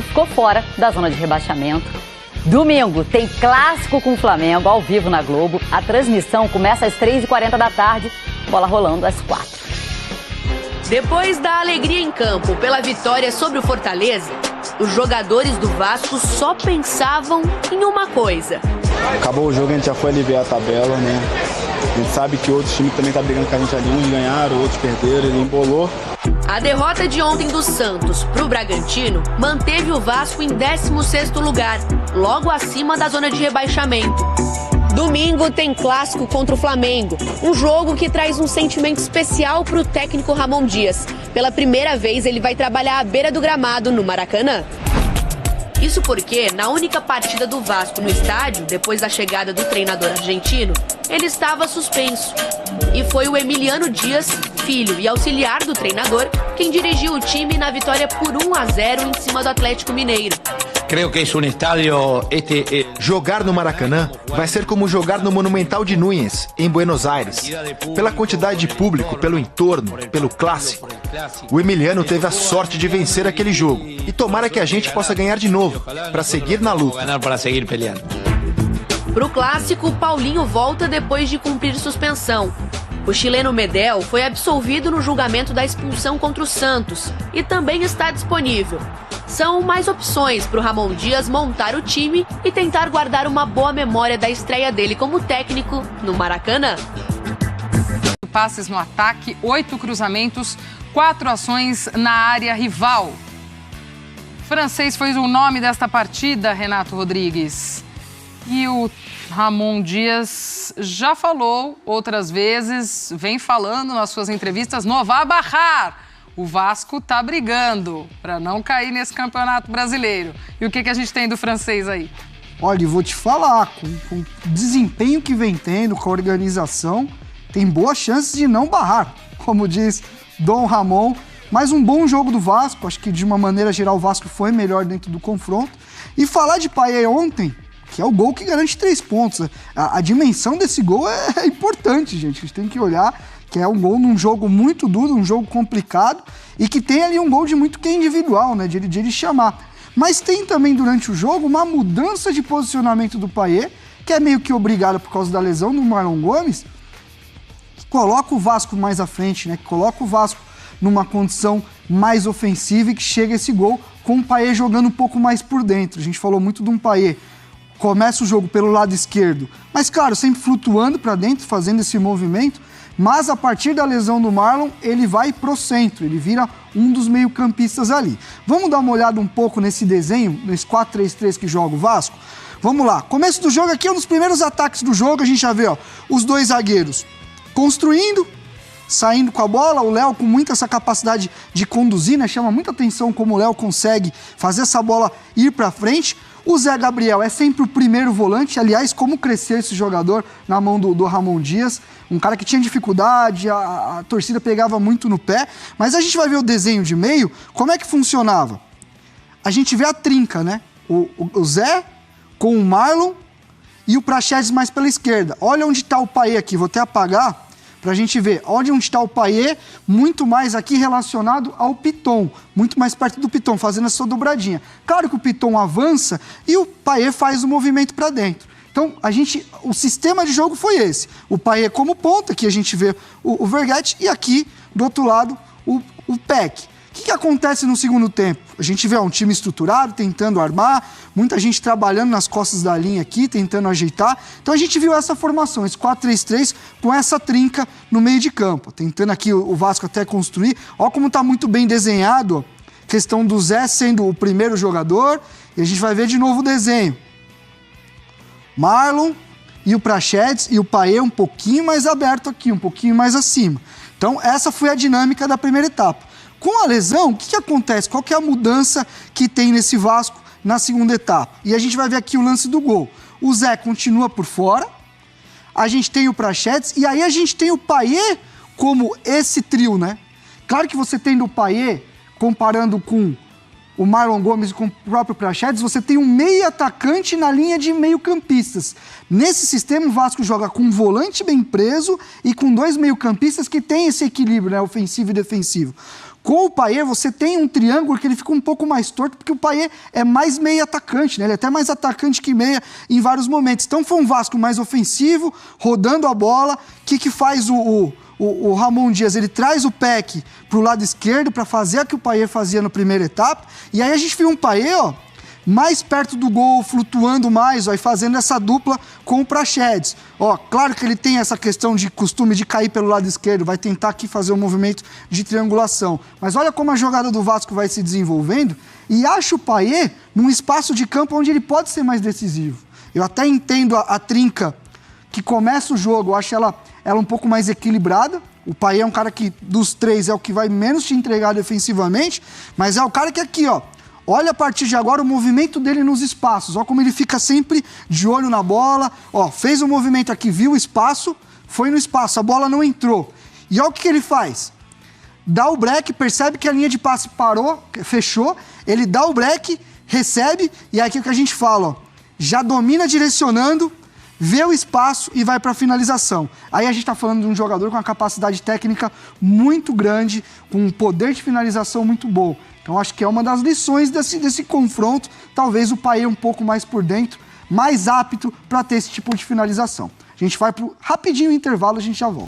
ficou fora da zona de rebaixamento. Domingo tem clássico com o Flamengo ao vivo na Globo. A transmissão começa às 3h40 da tarde, bola rolando às 4h. Depois da alegria em campo pela vitória sobre o Fortaleza, os jogadores do Vasco só pensavam em uma coisa. Acabou o jogo, a gente já foi aliviar a tabela, né? A gente sabe que outros times também estão brigando com a gente ali. Uns ganharam, outros perderam, ele embolou. A derrota de ontem do Santos para o Bragantino manteve o Vasco em 16º lugar, logo acima da zona de rebaixamento. Domingo tem clássico contra o Flamengo, um jogo que traz um sentimento especial para o técnico Ramon Dias. Pela primeira vez ele vai trabalhar à beira do gramado no Maracanã. Isso porque, na única partida do Vasco no estádio, depois da chegada do treinador argentino, ele estava suspenso. E foi o Emiliano Dias, filho e auxiliar do treinador, quem dirigiu o time na vitória por 1-0 em cima do Atlético Mineiro. Creio que é um estádio. Jogar no Maracanã vai ser como jogar no Monumental de Núñez, em Buenos Aires. Pela quantidade de público, pelo entorno, pelo clássico. O Emiliano teve a sorte de vencer aquele jogo. E tomara que a gente possa ganhar de novo, para seguir na luta. Pro clássico, Paulinho volta depois de cumprir suspensão. O chileno Medel foi absolvido no julgamento da expulsão contra o Santos e também está disponível. São mais opções para o Ramon Dias montar o time e tentar guardar uma boa memória da estreia dele como técnico no Maracanã. Passes no ataque, 8 cruzamentos, 4 ações na área rival. Francês foi o nome desta partida, Renato Rodrigues. E o Ramon Dias já falou outras vezes, vem falando nas suas entrevistas, não vai barrar. O Vasco tá brigando para não cair nesse campeonato brasileiro. E o que a gente tem do francês aí? Olha, vou te falar, com o desempenho que vem tendo, com a organização, tem boas chances de não barrar, como diz Dom Ramon. Mas um bom jogo do Vasco, acho que de uma maneira geral o Vasco foi melhor dentro do confronto. E falar de Payet ontem, que é o gol que garante 3 pontos. A dimensão desse gol é importante, gente. A gente tem que olhar que é um gol num jogo muito duro, um jogo complicado, e que tem ali um gol de muito que é individual, né? De ele chamar. Mas tem também durante o jogo uma mudança de posicionamento do Payet, que é meio que obrigado por causa da lesão do Marlon Gomes, que coloca o Vasco mais à frente, né? Que coloca o Vasco numa condição mais ofensiva e que chega esse gol com o Payet jogando um pouco mais por dentro. A gente falou muito de um Payet. Começa o jogo pelo lado esquerdo, mas claro, sempre flutuando para dentro, fazendo esse movimento, mas a partir da lesão do Marlon, ele vai pro centro, ele vira um dos meio-campistas ali. Vamos dar uma olhada um pouco nesse desenho, nesse 4-3-3 que joga o Vasco? Vamos lá, começo do jogo aqui, um dos primeiros ataques do jogo, a gente já vê, ó, os dois zagueiros construindo, saindo com a bola, o Léo com muita essa capacidade de conduzir, né? Chama muita atenção como o Léo consegue fazer essa bola ir para frente. O Zé Gabriel é sempre o primeiro volante, aliás, como cresceu esse jogador na mão do Ramon Dias, um cara que tinha dificuldade, a torcida pegava muito no pé, mas a gente vai ver o desenho de meio, como é que funcionava? A gente vê a trinca, né? O Zé com o Marlon e o Praxedes mais pela esquerda. Olha onde está o Payet aqui, vou até apagar, para a gente ver onde está o Payet, muito mais aqui relacionado ao Piton, muito mais perto do Piton, fazendo essa dobradinha. Claro que o Piton avança e o Payet faz o movimento para dentro. Então, o sistema de jogo foi esse. O Payet como ponta, aqui a gente vê o Verguete, e aqui, do outro lado, o Peck. O que acontece no segundo tempo? A gente vê um time estruturado, tentando armar, muita gente trabalhando nas costas da linha aqui, tentando ajeitar. Então a gente viu essa formação, esse 4-3-3, com essa trinca no meio de campo. Tentando aqui o Vasco até construir. Olha como está muito bem desenhado, ó. Questão do Zé sendo o primeiro jogador. E a gente vai ver de novo o desenho. Marlon e o Praxedes e o Payet um pouquinho mais aberto aqui, um pouquinho mais acima. Então essa foi a dinâmica da primeira etapa. Com a lesão, o que acontece? Qual que é a mudança que tem nesse Vasco na segunda etapa? E a gente vai ver aqui o lance do gol. O Zé continua por fora, a gente tem o Praxedes e aí a gente tem o Payet como esse trio, né? Claro que você tem o Payet, comparando com o Marlon Gomes e com o próprio Praxedes, você tem um meio atacante na linha de meio-campistas. Nesse sistema, o Vasco joga com um volante bem preso e com 2 meio-campistas que tem esse equilíbrio, né, ofensivo e defensivo. Com o Payet, você tem um triângulo que ele fica um pouco mais torto, porque o Payet é mais meia atacante, né? Ele é até mais atacante que meia em vários momentos. Então foi um Vasco mais ofensivo, rodando a bola. O que faz o Ramon Dias? Ele traz o Peck para o lado esquerdo para fazer o que o Payet fazia na primeira etapa. E aí a gente viu um Payet, ó, mais perto do gol, flutuando mais, ó, e fazendo essa dupla com o Praxedes. Ó, claro que ele tem essa questão de costume de cair pelo lado esquerdo, vai tentar aqui fazer um movimento de triangulação. Mas olha como a jogada do Vasco vai se desenvolvendo e acho o Payet num espaço de campo onde ele pode ser mais decisivo. Eu até entendo a trinca que começa o jogo, eu acho ela um pouco mais equilibrada. O Payet é um cara que, dos três, é o que vai menos te entregar defensivamente, mas é o cara que aqui, ó, olha a partir de agora o movimento dele nos espaços. Olha como ele fica sempre de olho na bola. Ó, fez o movimento aqui, viu o espaço, foi no espaço, a bola não entrou. E olha o que ele faz. Dá o break, percebe que a linha de passe parou, fechou. Ele dá o break, recebe, e é aqui que a gente fala, ó, já domina direcionando, vê o espaço e vai para a finalização. Aí a gente está falando de um jogador com uma capacidade técnica muito grande, com um poder de finalização muito bom. Então acho que é uma das lições desse confronto. Talvez o Payet um pouco mais por dentro, mais apto para ter esse tipo de finalização. A gente vai para rapidinho intervalo, a gente já volta.